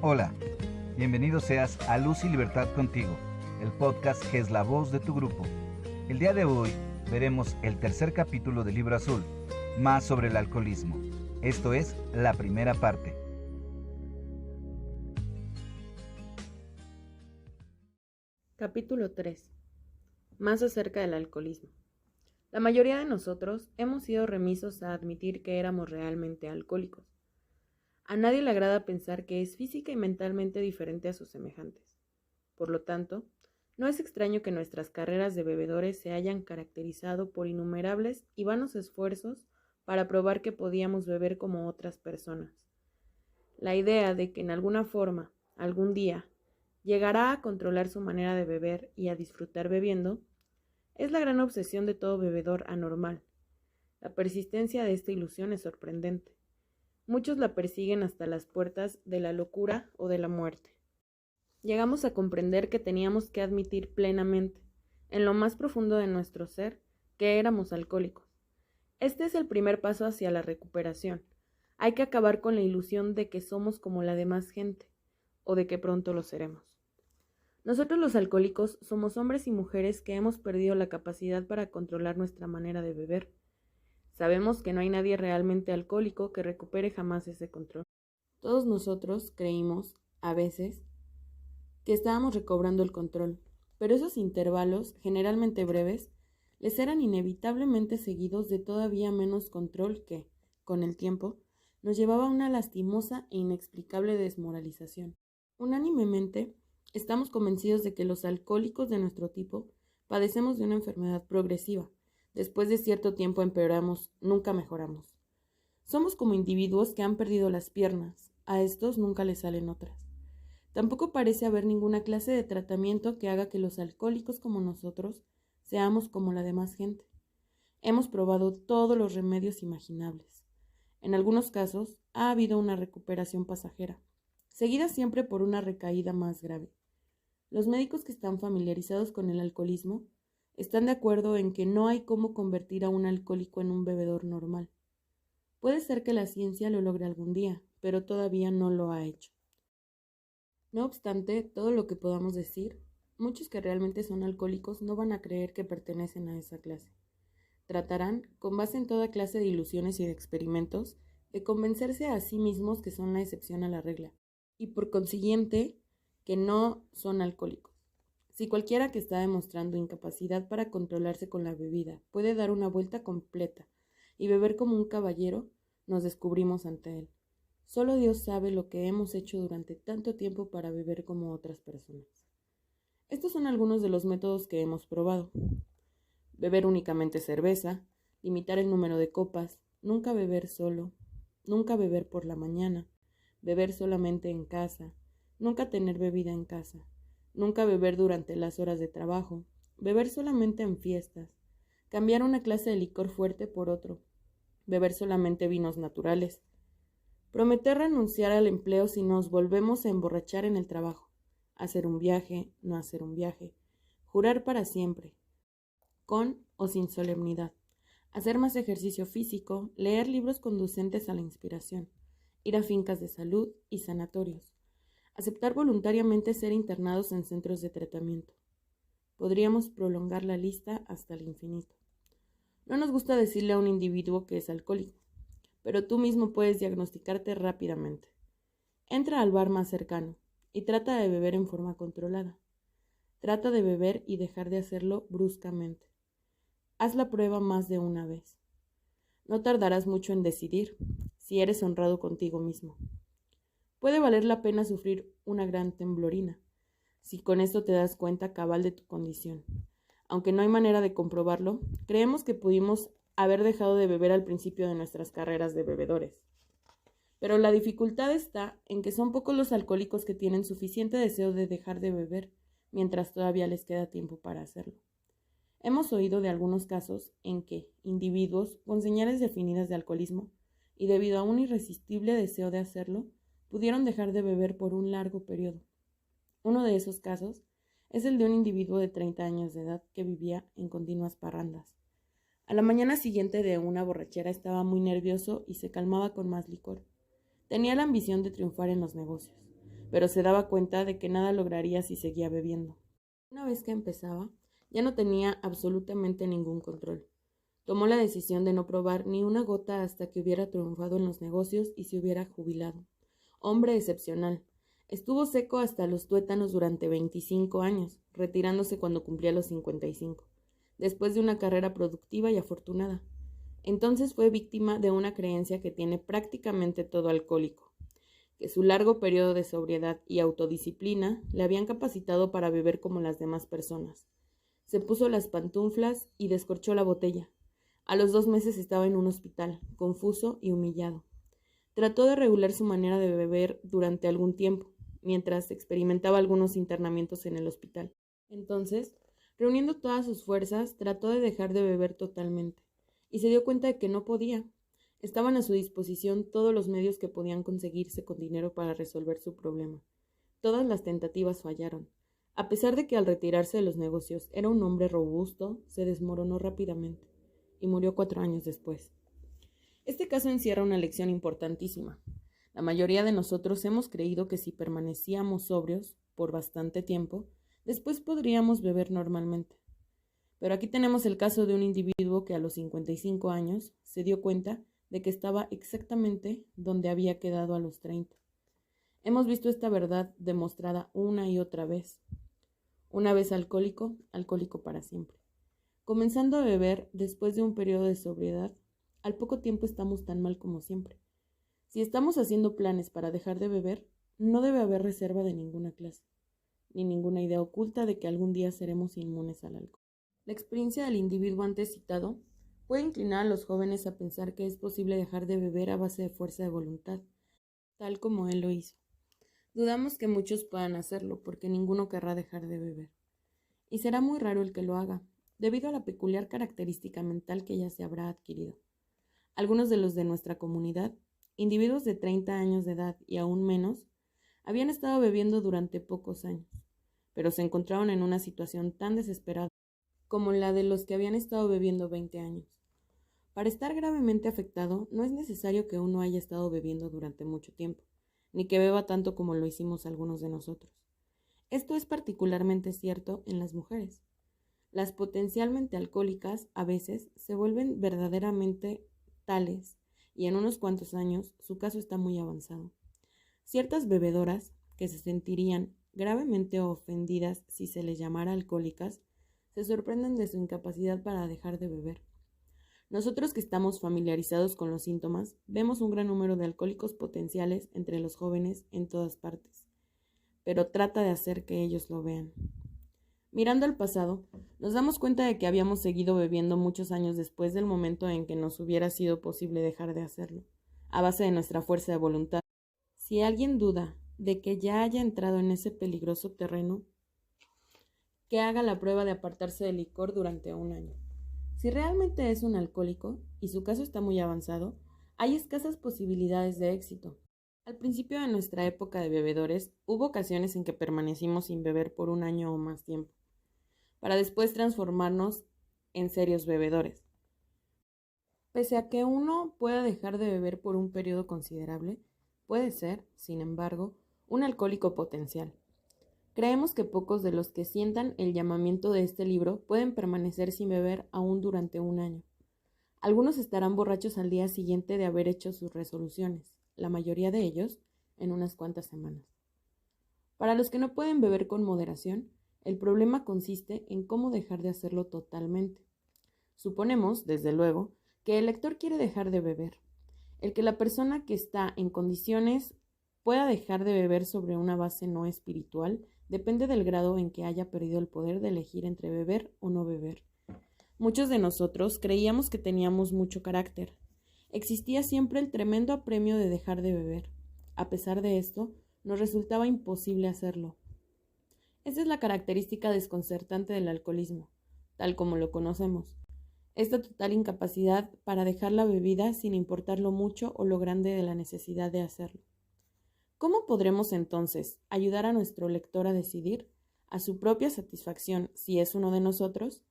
Hola, bienvenido seas a Luz y Libertad Contigo, el podcast que es la voz de tu grupo. El día de hoy veremos el tercer capítulo del Libro Azul, más sobre el alcoholismo. Esto es la primera parte. Capítulo 3. Más acerca del alcoholismo. La mayoría de nosotros hemos sido remisos a admitir que éramos realmente alcohólicos. A nadie le agrada pensar que es física y mentalmente diferente a sus semejantes. Por lo tanto, no es extraño que nuestras carreras de bebedores se hayan caracterizado por innumerables y vanos esfuerzos para probar que podíamos beber como otras personas. La idea de que en alguna forma, algún día, llegará a controlar su manera de beber y a disfrutar bebiendo, es la gran obsesión de todo bebedor anormal. La persistencia de esta ilusión es sorprendente. Muchos la persiguen hasta las puertas de la locura o de la muerte. Llegamos a comprender que teníamos que admitir plenamente, en lo más profundo de nuestro ser, que éramos alcohólicos. Este es el primer paso hacia la recuperación. Hay que acabar con la ilusión de que somos como la demás gente, o de que pronto lo seremos. Nosotros los alcohólicos somos hombres y mujeres que hemos perdido la capacidad para controlar nuestra manera de beber. Sabemos que no hay nadie realmente alcohólico que recupere jamás ese control. Todos nosotros creímos, a veces, que estábamos recobrando el control, pero esos intervalos, generalmente breves, les eran inevitablemente seguidos de todavía menos control que, con el tiempo, nos llevaba a una lastimosa e inexplicable desmoralización. Unánimemente, estamos convencidos de que los alcohólicos de nuestro tipo padecemos de una enfermedad progresiva. Después de cierto tiempo empeoramos, nunca mejoramos. Somos como individuos que han perdido las piernas, a estos nunca les salen otras. Tampoco parece haber ninguna clase de tratamiento que haga que los alcohólicos como nosotros seamos como la demás gente. Hemos probado todos los remedios imaginables. En algunos casos ha habido una recuperación pasajera, seguida siempre por una recaída más grave. Los médicos que están familiarizados con el alcoholismo están de acuerdo en que no hay cómo convertir a un alcohólico en un bebedor normal. Puede ser que la ciencia lo logre algún día, pero todavía no lo ha hecho. No obstante, todo lo que podamos decir, muchos que realmente son alcohólicos no van a creer que pertenecen a esa clase. Tratarán, con base en toda clase de ilusiones y de experimentos, de convencerse a sí mismos que son la excepción a la regla, y por consiguiente, que no son alcohólicos. Si cualquiera que está demostrando incapacidad para controlarse con la bebida puede dar una vuelta completa y beber como un caballero, nos descubrimos ante él. Solo Dios sabe lo que hemos hecho durante tanto tiempo para beber como otras personas. Estos son algunos de los métodos que hemos probado. Beber únicamente cerveza, limitar el número de copas, nunca beber solo, nunca beber por la mañana, beber solamente en casa, nunca tener bebida en casa, nunca beber durante las horas de trabajo, beber solamente en fiestas, cambiar una clase de licor fuerte por otro, beber solamente vinos naturales, prometer renunciar al empleo si nos volvemos a emborrachar en el trabajo, hacer un viaje, no hacer un viaje, jurar para siempre, con o sin solemnidad, hacer más ejercicio físico, leer libros conducentes a la inspiración, ir a fincas de salud y sanatorios, aceptar voluntariamente ser internados en centros de tratamiento. Podríamos prolongar la lista hasta el infinito. No nos gusta decirle a un individuo que es alcohólico, pero tú mismo puedes diagnosticarte rápidamente. Entra al bar más cercano y trata de beber en forma controlada. Trata de beber y dejar de hacerlo bruscamente. Haz la prueba más de una vez. No tardarás mucho en decidir si eres honrado contigo mismo. Puede valer la pena sufrir una gran temblorina, si con esto te das cuenta cabal de tu condición. Aunque no hay manera de comprobarlo, creemos que pudimos haber dejado de beber al principio de nuestras carreras de bebedores. Pero la dificultad está en que son pocos los alcohólicos que tienen suficiente deseo de dejar de beber mientras todavía les queda tiempo para hacerlo. Hemos oído de algunos casos en que individuos con señales definidas de alcoholismo y debido a un irresistible deseo de hacerlo, pudieron dejar de beber por un largo periodo. Uno de esos casos es el de un individuo de 30 años de edad que vivía en continuas parrandas. A la mañana siguiente de una borrachera estaba muy nervioso y se calmaba con más licor. Tenía la ambición de triunfar en los negocios, pero se daba cuenta de que nada lograría si seguía bebiendo. Una vez que empezaba, ya no tenía absolutamente ningún control. Tomó la decisión de no probar ni una gota hasta que hubiera triunfado en los negocios y se hubiera jubilado. Hombre excepcional. Estuvo seco hasta los tuétanos durante 25 años, retirándose cuando cumplía los 55, después de una carrera productiva y afortunada. Entonces fue víctima de una creencia que tiene prácticamente todo alcohólico, que su largo periodo de sobriedad y autodisciplina le habían capacitado para beber como las demás personas. Se puso las pantuflas y descorchó la botella. A los 2 meses estaba en un hospital, confuso y humillado. Trató de regular su manera de beber durante algún tiempo, mientras experimentaba algunos internamientos en el hospital. Entonces, reuniendo todas sus fuerzas, trató de dejar de beber totalmente, y se dio cuenta de que no podía. Estaban a su disposición todos los medios que podían conseguirse con dinero para resolver su problema. Todas las tentativas fallaron. A pesar de que al retirarse de los negocios era un hombre robusto, se desmoronó rápidamente y murió 4 años después. Este caso encierra una lección importantísima. La mayoría de nosotros hemos creído que si permanecíamos sobrios por bastante tiempo, después podríamos beber normalmente. Pero aquí tenemos el caso de un individuo que a los 55 años se dio cuenta de que estaba exactamente donde había quedado a los 30. Hemos visto esta verdad demostrada una y otra vez. Una vez alcohólico, alcohólico para siempre. Comenzando a beber después de un periodo de sobriedad, al poco tiempo estamos tan mal como siempre. Si estamos haciendo planes para dejar de beber, no debe haber reserva de ninguna clase, ni ninguna idea oculta de que algún día seremos inmunes al alcohol. La experiencia del individuo antes citado puede inclinar a los jóvenes a pensar que es posible dejar de beber a base de fuerza de voluntad, tal como él lo hizo. Dudamos que muchos puedan hacerlo, porque ninguno querrá dejar de beber. Y será muy raro el que lo haga, debido a la peculiar característica mental que ya se habrá adquirido. Algunos de los de nuestra comunidad, individuos de 30 años de edad y aún menos, habían estado bebiendo durante pocos años, pero se encontraron en una situación tan desesperada como la de los que habían estado bebiendo 20 años. Para estar gravemente afectado, no es necesario que uno haya estado bebiendo durante mucho tiempo, ni que beba tanto como lo hicimos algunos de nosotros. Esto es particularmente cierto en las mujeres. Las potencialmente alcohólicas a veces se vuelven verdaderamente tales y en unos cuantos años su caso está muy avanzado. Ciertas bebedoras, que se sentirían gravemente ofendidas si se les llamara alcohólicas, se sorprenden de su incapacidad para dejar de beber. Nosotros que estamos familiarizados con los síntomas, vemos un gran número de alcohólicos potenciales entre los jóvenes en todas partes, pero trata de hacer que ellos lo vean. Mirando al pasado, nos damos cuenta de que habíamos seguido bebiendo muchos años después del momento en que nos hubiera sido posible dejar de hacerlo, a base de nuestra fuerza de voluntad. Si alguien duda de que ya haya entrado en ese peligroso terreno, que haga la prueba de apartarse del licor durante 1 año. Si realmente es un alcohólico, y su caso está muy avanzado, hay escasas posibilidades de éxito. Al principio de nuestra época de bebedores, hubo ocasiones en que permanecimos sin beber por 1 año o más tiempo, para después transformarnos en serios bebedores. Pese a que uno pueda dejar de beber por un periodo considerable, puede ser, sin embargo, un alcohólico potencial. Creemos que pocos de los que sientan el llamamiento de este libro pueden permanecer sin beber aún durante 1 año. Algunos estarán borrachos al día siguiente de haber hecho sus resoluciones, la mayoría de ellos en unas cuantas semanas. Para los que no pueden beber con moderación, el problema consiste en cómo dejar de hacerlo totalmente. Suponemos, desde luego, que el lector quiere dejar de beber. El que la persona que está en condiciones pueda dejar de beber sobre una base no espiritual depende del grado en que haya perdido el poder de elegir entre beber o no beber. Muchos de nosotros creíamos que teníamos mucho carácter. Existía siempre el tremendo apremio de dejar de beber. A pesar de esto, nos resultaba imposible hacerlo. Esa es la característica desconcertante del alcoholismo, tal como lo conocemos. Esta total incapacidad para dejar la bebida sin importar lo mucho o lo grande de la necesidad de hacerlo. ¿Cómo podremos entonces ayudar a nuestro lector a decidir, a su propia satisfacción, si es uno de nosotros?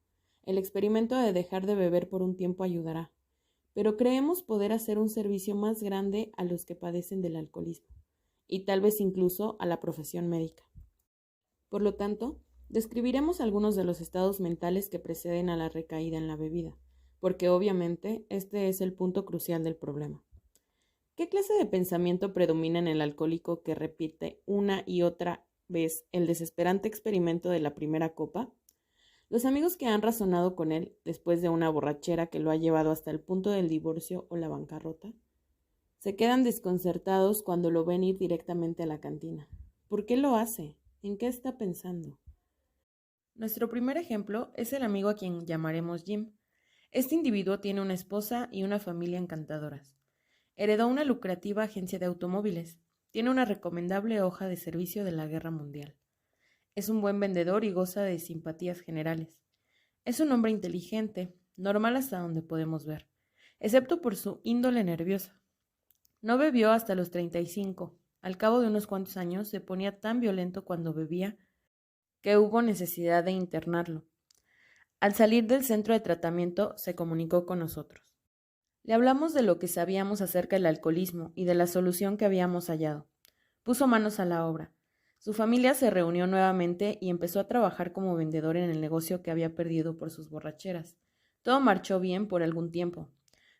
El experimento de dejar de beber por un tiempo ayudará, pero creemos poder hacer un servicio más grande a los que padecen del alcoholismo, y tal vez incluso a la profesión médica. Por lo tanto, describiremos algunos de los estados mentales que preceden a la recaída en la bebida, porque obviamente este es el punto crucial del problema. ¿Qué clase de pensamiento predomina en el alcohólico que repite una y otra vez el desesperante experimento de la primera copa? Los amigos que han razonado con él después de una borrachera que lo ha llevado hasta el punto del divorcio o la bancarrota, se quedan desconcertados cuando lo ven ir directamente a la cantina. ¿Por qué lo hace? ¿En qué está pensando? Nuestro primer ejemplo es el amigo a quien llamaremos Jim. Este individuo tiene una esposa y una familia encantadoras. Heredó una lucrativa agencia de automóviles. Tiene una recomendable hoja de servicio de la Guerra Mundial. Es un buen vendedor y goza de simpatías generales. Es un hombre inteligente, normal hasta donde podemos ver, excepto por su índole nerviosa. No bebió hasta los 35. Al cabo de unos cuantos años se ponía tan violento cuando bebía que hubo necesidad de internarlo. Al salir del centro de tratamiento se comunicó con nosotros. Le hablamos de lo que sabíamos acerca del alcoholismo y de la solución que habíamos hallado. Puso manos a la obra. Su familia se reunió nuevamente y empezó a trabajar como vendedor en el negocio que había perdido por sus borracheras. Todo marchó bien por algún tiempo,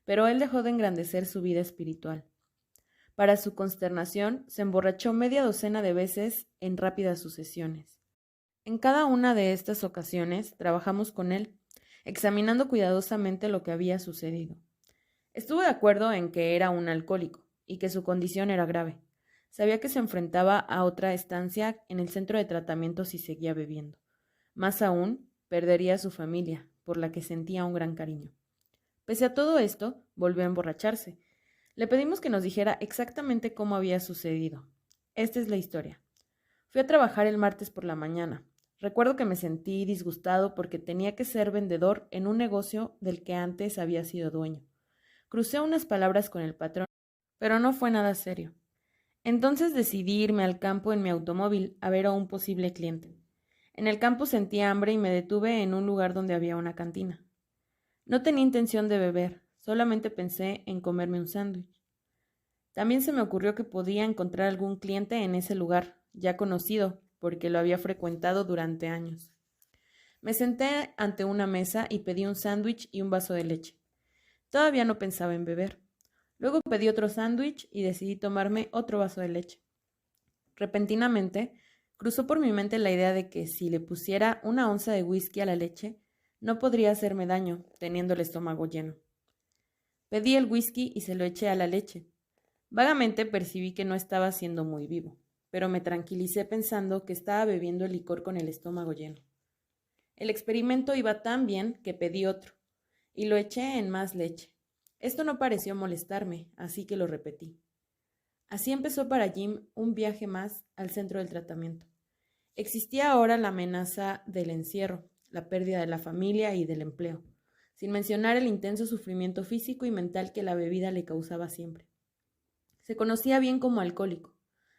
pero él dejó de engrandecer su vida espiritual. Para su consternación, se emborrachó media docena de veces en rápidas sucesiones. En cada una de estas ocasiones trabajamos con él, examinando cuidadosamente lo que había sucedido. Estuvo de acuerdo en que era un alcohólico y que su condición era grave. Sabía que se enfrentaba a otra estancia en el centro de tratamiento si seguía bebiendo. Más aún, perdería a su familia, por la que sentía un gran cariño. Pese a todo esto, volvió a emborracharse. Le pedimos que nos dijera exactamente cómo había sucedido. Esta es la historia. Fui a trabajar el martes por la mañana. Recuerdo que me sentí disgustado porque tenía que ser vendedor en un negocio del que antes había sido dueño. Crucé unas palabras con el patrón, pero no fue nada serio. Entonces decidí irme al campo en mi automóvil a ver a un posible cliente. En el campo sentí hambre y me detuve en un lugar donde había una cantina. No tenía intención de beber, solamente pensé en comerme un sándwich. También se me ocurrió que podía encontrar algún cliente en ese lugar, ya conocido, porque lo había frecuentado durante años. Me senté ante una mesa y pedí un sándwich y un vaso de leche. Todavía no pensaba en beber. Luego pedí otro sándwich y decidí tomarme otro vaso de leche. Repentinamente, cruzó por mi mente la idea de que si le pusiera una onza de whisky a la leche, no podría hacerme daño, teniendo el estómago lleno. Pedí el whisky y se lo eché a la leche. Vagamente percibí que no estaba siendo muy vivo, pero me tranquilicé pensando que estaba bebiendo el licor con el estómago lleno. El experimento iba tan bien que pedí otro, y lo eché en más leche. Esto no pareció molestarme, así que lo repetí. Así empezó para Jim un viaje más al centro del tratamiento. Existía ahora la amenaza del encierro, la pérdida de la familia y del empleo, sin mencionar el intenso sufrimiento físico y mental que la bebida le causaba siempre. Se conocía bien como alcohólico.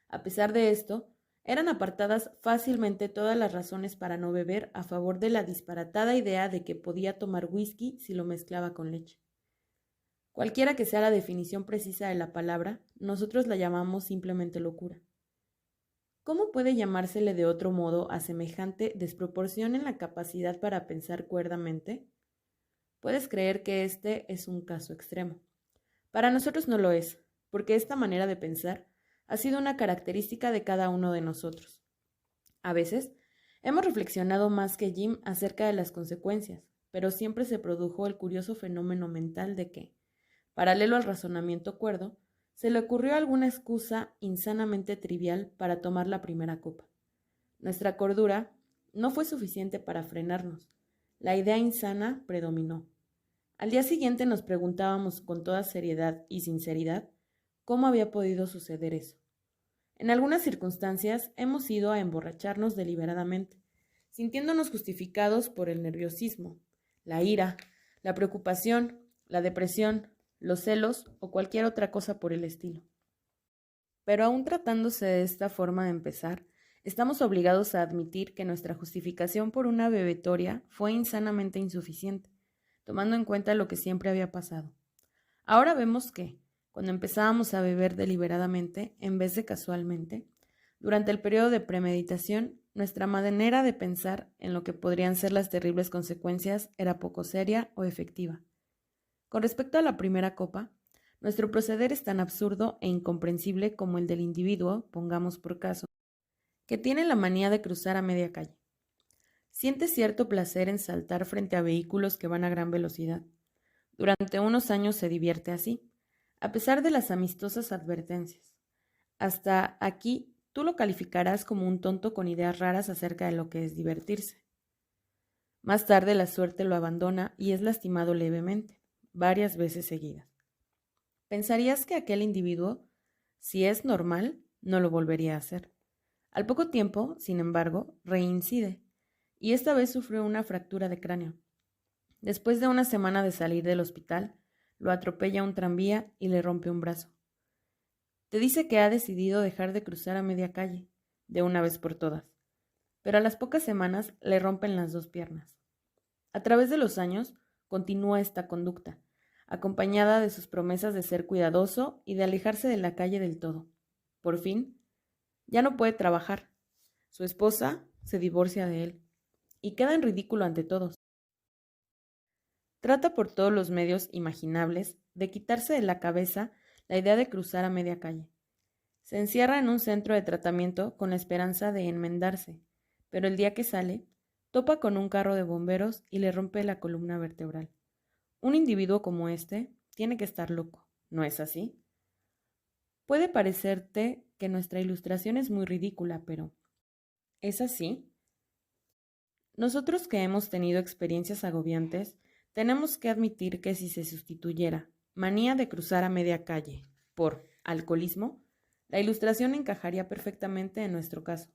A pesar de esto, eran apartadas fácilmente todas las razones para no beber a favor de la disparatada idea de que podía tomar whisky si lo mezclaba con leche. Cualquiera que sea la definición precisa de la palabra, nosotros la llamamos simplemente locura. ¿Cómo puede llamársele de otro modo a semejante desproporción en la capacidad para pensar cuerdamente? Puedes creer que este es un caso extremo. Para nosotros no lo es, porque esta manera de pensar ha sido una característica de cada uno de nosotros. A veces, hemos reflexionado más que Jim acerca de las consecuencias, pero siempre se produjo el curioso fenómeno mental de que, paralelo al razonamiento cuerdo, se le ocurrió alguna excusa insanamente trivial para tomar la primera copa. Nuestra cordura no fue suficiente para frenarnos. La idea insana predominó. Al día siguiente nos preguntábamos con toda seriedad y sinceridad cómo había podido suceder eso. En algunas circunstancias hemos ido a emborracharnos deliberadamente, sintiéndonos justificados por el nerviosismo, la ira, la preocupación, la depresión, los celos o cualquier otra cosa por el estilo. Pero aún tratándose de esta forma de empezar, estamos obligados a admitir que nuestra justificación por una bebetoria fue insanamente insuficiente, tomando en cuenta lo que siempre había pasado. Ahora vemos que, cuando empezábamos a beber deliberadamente en vez de casualmente, durante el periodo de premeditación, nuestra manera de pensar en lo que podrían ser las terribles consecuencias era poco seria o efectiva. Con respecto a la primera copa, nuestro proceder es tan absurdo e incomprensible como el del individuo, pongamos por caso, que tiene la manía de cruzar a media calle. Siente cierto placer en saltar frente a vehículos que van a gran velocidad. Durante unos años se divierte así, a pesar de las amistosas advertencias. Hasta aquí tú lo calificarás como un tonto con ideas raras acerca de lo que es divertirse. Más tarde la suerte lo abandona y es lastimado levemente, varias veces seguidas. Pensarías que aquel individuo, si es normal, no lo volvería a hacer. Al poco tiempo, sin embargo, reincide, y esta vez sufrió una fractura de cráneo. Después de una semana de salir del hospital, lo atropella un tranvía y le rompe un brazo. Te dice que ha decidido dejar de cruzar a media calle, de una vez por todas, pero a las pocas semanas le rompen las dos piernas. A través de los años, continúa esta conducta, acompañada de sus promesas de ser cuidadoso y de alejarse de la calle del todo. Por fin, ya no puede trabajar. Su esposa se divorcia de él y queda en ridículo ante todos. Trata por todos los medios imaginables de quitarse de la cabeza la idea de cruzar a media calle. Se encierra en un centro de tratamiento con la esperanza de enmendarse, pero el día que sale, topa con un carro de bomberos y le rompe la columna vertebral. Un individuo como este tiene que estar loco, ¿no es así? Puede parecerte que nuestra ilustración es muy ridícula, pero ¿es así? Nosotros que hemos tenido experiencias agobiantes, tenemos que admitir que si se sustituyera manía de cruzar a media calle por alcoholismo, la ilustración encajaría perfectamente en nuestro caso.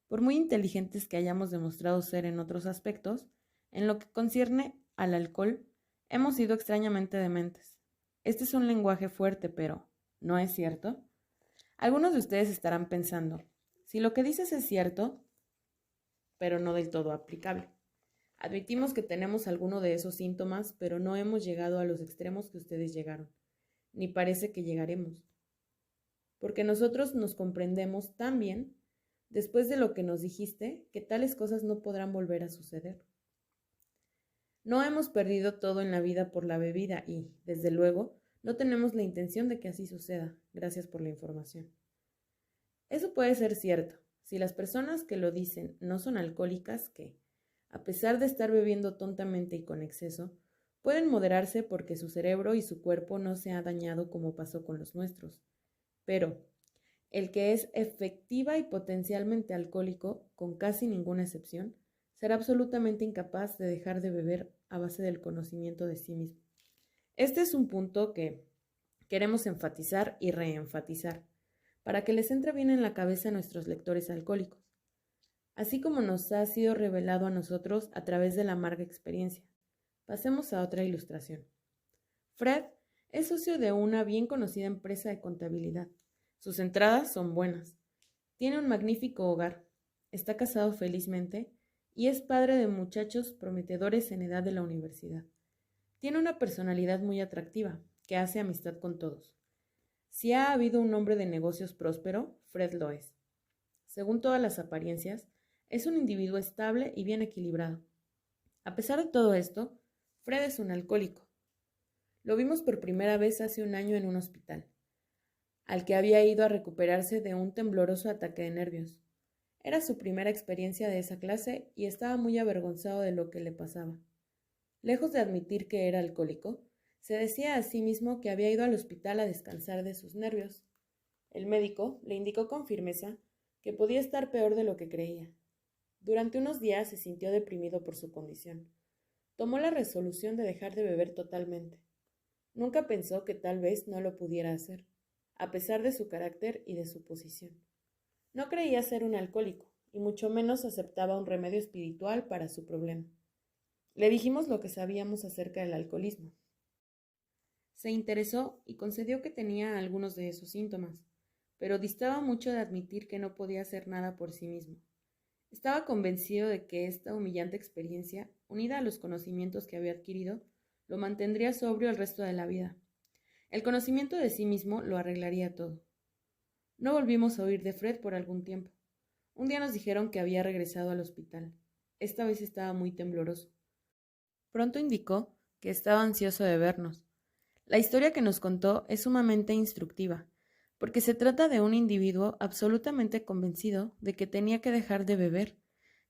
Por muy inteligentes que hayamos demostrado ser en otros aspectos, en lo que concierne al alcohol, hemos sido extrañamente dementes. Este es un lenguaje fuerte, pero ¿no es cierto? Algunos de ustedes estarán pensando, si lo que dices es cierto, pero no del todo aplicable. Admitimos que tenemos alguno de esos síntomas, pero no hemos llegado a los extremos que ustedes llegaron, ni parece que llegaremos. Porque nosotros nos comprendemos tan bien, después de lo que nos dijiste, que tales cosas no podrán volver a suceder. No hemos perdido todo en la vida por la bebida y, desde luego, no tenemos la intención de que así suceda. Gracias por la información. Eso puede ser cierto, si las personas que lo dicen no son alcohólicas que, a pesar de estar bebiendo tontamente y con exceso, pueden moderarse porque su cerebro y su cuerpo no se ha dañado como pasó con los nuestros. Pero el que es efectiva y potencialmente alcohólico, con casi ninguna excepción, será absolutamente incapaz de dejar de beber a base del conocimiento de sí mismo. Este es un punto que queremos enfatizar y reenfatizar, para que les entre bien en la cabeza a nuestros lectores alcohólicos, así como nos ha sido revelado a nosotros a través de la amarga experiencia. Pasemos a otra ilustración. Fred es socio de una bien conocida empresa de contabilidad. Sus entradas son buenas. Tiene un magnífico hogar. Está casado felizmente y es padre de muchachos prometedores en edad de la universidad. Tiene una personalidad muy atractiva, que hace amistad con todos. Si ha habido un hombre de negocios próspero, Fred lo es. Según todas las apariencias, es un individuo estable y bien equilibrado. A pesar de todo esto, Fred es un alcohólico. Lo vimos por primera vez hace un año en un hospital, al que había ido a recuperarse de un tembloroso ataque de nervios. Era su primera experiencia de esa clase y estaba muy avergonzado de lo que le pasaba. Lejos de admitir que era alcohólico, se decía a sí mismo que había ido al hospital a descansar de sus nervios. El médico le indicó con firmeza que podía estar peor de lo que creía. Durante unos días se sintió deprimido por su condición. Tomó la resolución de dejar de beber totalmente. Nunca pensó que tal vez no lo pudiera hacer, a pesar de su carácter y de su posición. No creía ser un alcohólico, y mucho menos aceptaba un remedio espiritual para su problema. Le dijimos lo que sabíamos acerca del alcoholismo. Se interesó y concedió que tenía algunos de esos síntomas, pero distaba mucho de admitir que no podía hacer nada por sí mismo. Estaba convencido de que esta humillante experiencia, unida a los conocimientos que había adquirido, lo mantendría sobrio el resto de la vida. El conocimiento de sí mismo lo arreglaría todo. No volvimos a oír de Fred por algún tiempo. Un día nos dijeron que había regresado al hospital. Esta vez estaba muy tembloroso. Pronto indicó que estaba ansioso de vernos. La historia que nos contó es sumamente instructiva, porque se trata de un individuo absolutamente convencido de que tenía que dejar de beber,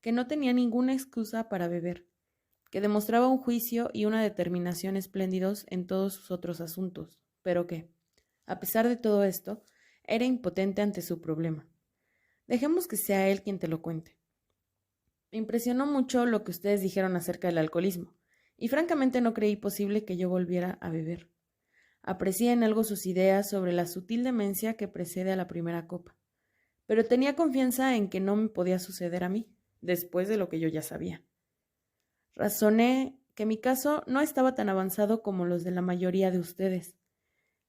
que no tenía ninguna excusa para beber, que demostraba un juicio y una determinación espléndidos en todos sus otros asuntos, pero que, a pesar de todo esto, era impotente ante su problema. Dejemos que sea él quien te lo cuente. Me impresionó mucho lo que ustedes dijeron acerca del alcoholismo, y francamente no creí posible que yo volviera a beber. Aprecié en algo sus ideas sobre la sutil demencia que precede a la primera copa, pero tenía confianza en que no me podía suceder a mí, después de lo que yo ya sabía. Razoné que mi caso no estaba tan avanzado como los de la mayoría de ustedes,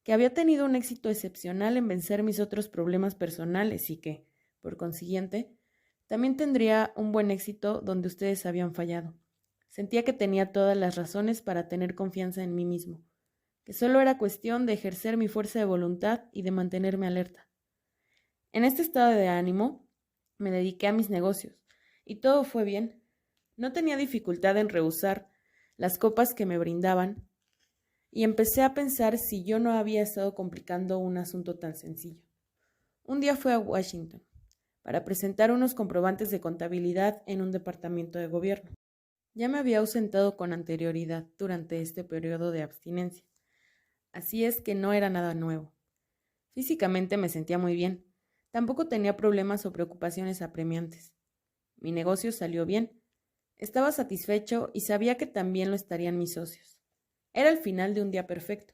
que había tenido un éxito excepcional en vencer mis otros problemas personales y que, por consiguiente, también tendría un buen éxito donde ustedes habían fallado. Sentía que tenía todas las razones para tener confianza en mí mismo, que solo era cuestión de ejercer mi fuerza de voluntad y de mantenerme alerta. En este estado de ánimo, me dediqué a mis negocios, y todo fue bien. No tenía dificultad en rehusar las copas que me brindaban, y empecé a pensar si yo no había estado complicando un asunto tan sencillo. Un día fui a Washington para presentar unos comprobantes de contabilidad en un departamento de gobierno. Ya me había ausentado con anterioridad durante este periodo de abstinencia, así es que no era nada nuevo. Físicamente me sentía muy bien, tampoco tenía problemas o preocupaciones apremiantes. Mi negocio salió bien, estaba satisfecho y sabía que también lo estarían mis socios. Era el final de un día perfecto,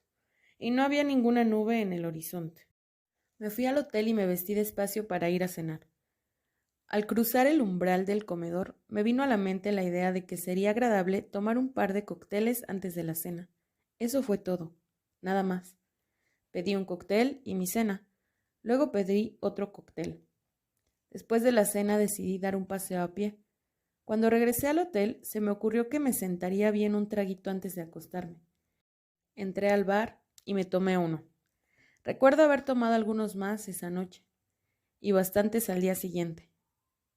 y no había ninguna nube en el horizonte. Me fui al hotel y me vestí despacio para ir a cenar. Al cruzar el umbral del comedor, me vino a la mente la idea de que sería agradable tomar un par de cócteles antes de la cena. Eso fue todo, nada más. Pedí un cóctel y mi cena. Luego pedí otro cóctel. Después de la cena decidí dar un paseo a pie. Cuando regresé al hotel, se me ocurrió que me sentaría bien un traguito antes de acostarme. Entré al bar y me tomé uno. Recuerdo haber tomado algunos más esa noche, y bastantes al día siguiente.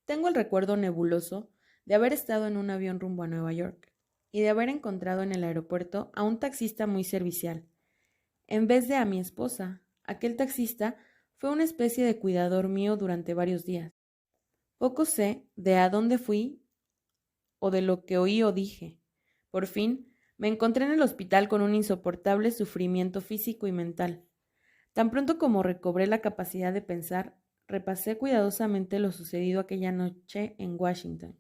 Tengo el recuerdo nebuloso de haber estado en un avión rumbo a Nueva York, y de haber encontrado en el aeropuerto a un taxista muy servicial. En vez de a mi esposa, aquel taxista fue una especie de cuidador mío durante varios días. Poco sé de a dónde fui o de lo que oí o dije. Por fin, me encontré en el hospital con un insoportable sufrimiento físico y mental. Tan pronto como recobré la capacidad de pensar, repasé cuidadosamente lo sucedido aquella noche en Washington.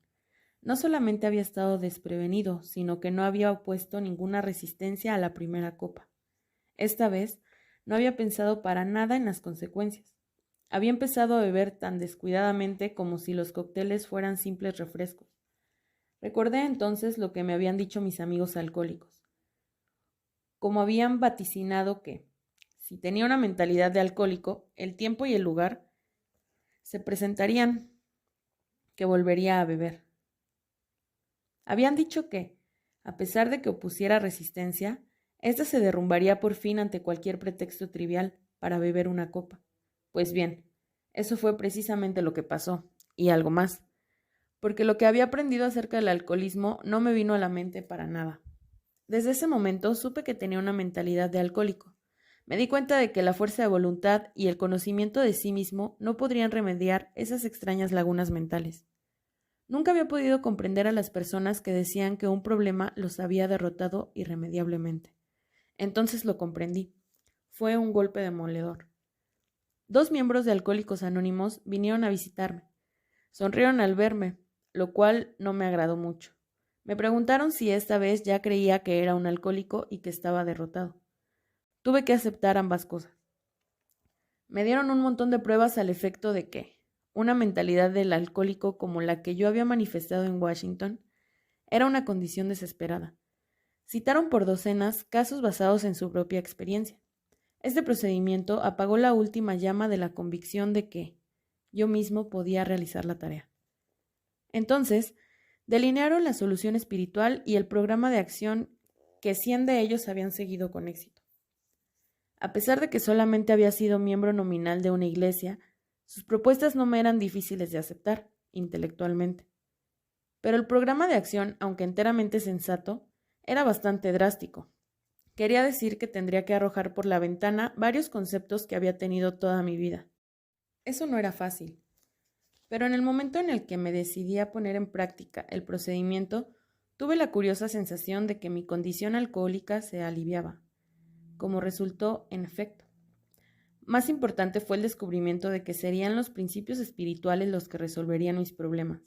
No solamente había estado desprevenido, sino que no había opuesto ninguna resistencia a la primera copa. Esta vez no había pensado para nada en las consecuencias. Había empezado a beber tan descuidadamente como si los cócteles fueran simples refrescos. Recordé entonces lo que me habían dicho mis amigos alcohólicos, como habían vaticinado que, si tenía una mentalidad de alcohólico, el tiempo y el lugar se presentarían, que volvería a beber. Habían dicho que, a pesar de que opusiera resistencia, ésta se derrumbaría por fin ante cualquier pretexto trivial para beber una copa. Pues bien, eso fue precisamente lo que pasó, y algo más, porque lo que había aprendido acerca del alcoholismo no me vino a la mente para nada. Desde ese momento supe que tenía una mentalidad de alcohólico. Me di cuenta de que la fuerza de voluntad y el conocimiento de sí mismo no podrían remediar esas extrañas lagunas mentales. Nunca había podido comprender a las personas que decían que un problema los había derrotado irremediablemente. Entonces lo comprendí. Fue un golpe demoledor. 2 miembros de Alcohólicos Anónimos vinieron a visitarme. Sonrieron al verme, lo cual no me agradó mucho. Me preguntaron si esta vez ya creía que era un alcohólico y que estaba derrotado. Tuve que aceptar ambas cosas. Me dieron un montón de pruebas al efecto de que una mentalidad del alcohólico como la que yo había manifestado en Washington era una condición desesperada. Citaron por docenas casos basados en su propia experiencia. Este procedimiento apagó la última llama de la convicción de que yo mismo podía realizar la tarea. Entonces, delinearon la solución espiritual y el programa de acción que 100 de ellos habían seguido con éxito. A pesar de que solamente había sido miembro nominal de una iglesia, sus propuestas no me eran difíciles de aceptar intelectualmente. Pero el programa de acción, aunque enteramente sensato, era bastante drástico. Quería decir que tendría que arrojar por la ventana varios conceptos que había tenido toda mi vida. Eso no era fácil. Pero en el momento en el que me decidí a poner en práctica el procedimiento, tuve la curiosa sensación de que mi condición alcohólica se aliviaba, como resultó en efecto. Más importante fue el descubrimiento de que serían los principios espirituales los que resolverían mis problemas.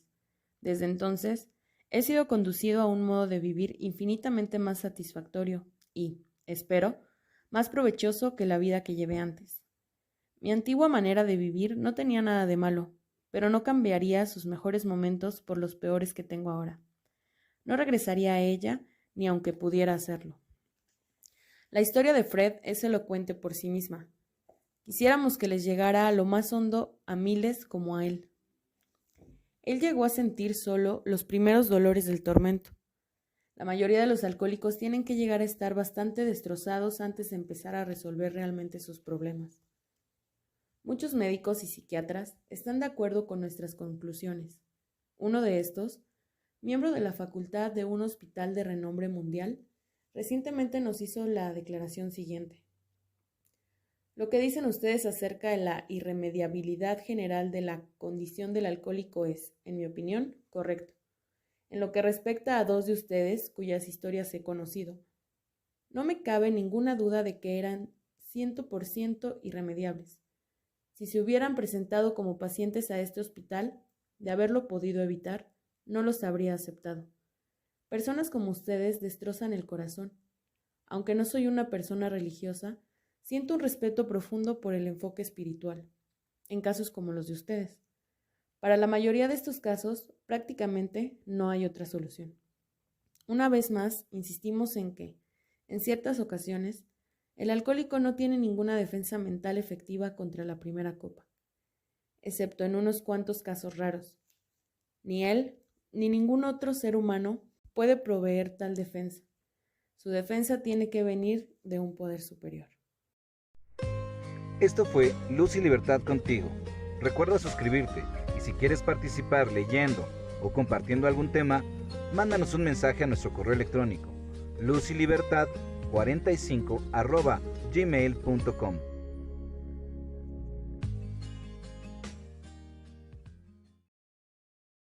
Desde entonces, he sido conducido a un modo de vivir infinitamente más satisfactorio y, espero, más provechoso que la vida que llevé antes. Mi antigua manera de vivir no tenía nada de malo, pero no cambiaría sus mejores momentos por los peores que tengo ahora. No regresaría a ella ni aunque pudiera hacerlo. La historia de Fred es elocuente por sí misma. Quisiéramos que les llegara a lo más hondo a miles como a él. Él llegó a sentir solo los primeros dolores del tormento. La mayoría de los alcohólicos tienen que llegar a estar bastante destrozados antes de empezar a resolver realmente sus problemas. Muchos médicos y psiquiatras están de acuerdo con nuestras conclusiones. Uno de estos, miembro de la facultad de un hospital de renombre mundial, recientemente nos hizo la declaración siguiente. Lo que dicen ustedes acerca de la irremediabilidad general de la condición del alcohólico es, en mi opinión, correcto. En lo que respecta a dos de ustedes, cuyas historias he conocido, no me cabe ninguna duda de que eran 100% irremediables. Si se hubieran presentado como pacientes a este hospital, de haberlo podido evitar, no los habría aceptado. Personas como ustedes destrozan el corazón. Aunque no soy una persona religiosa, siento un respeto profundo por el enfoque espiritual, en casos como los de ustedes. Para la mayoría de estos casos, prácticamente no hay otra solución. Una vez más, insistimos en que, en ciertas ocasiones, el alcohólico no tiene ninguna defensa mental efectiva contra la primera copa, excepto en unos cuantos casos raros. Ni él, ni ningún otro ser humano puede proveer tal defensa. Su defensa tiene que venir de un poder superior. Esto fue Luz y Libertad contigo. Recuerda suscribirte y si quieres participar leyendo o compartiendo algún tema, mándanos un mensaje a nuestro correo electrónico luzylibertad45@gmail.com.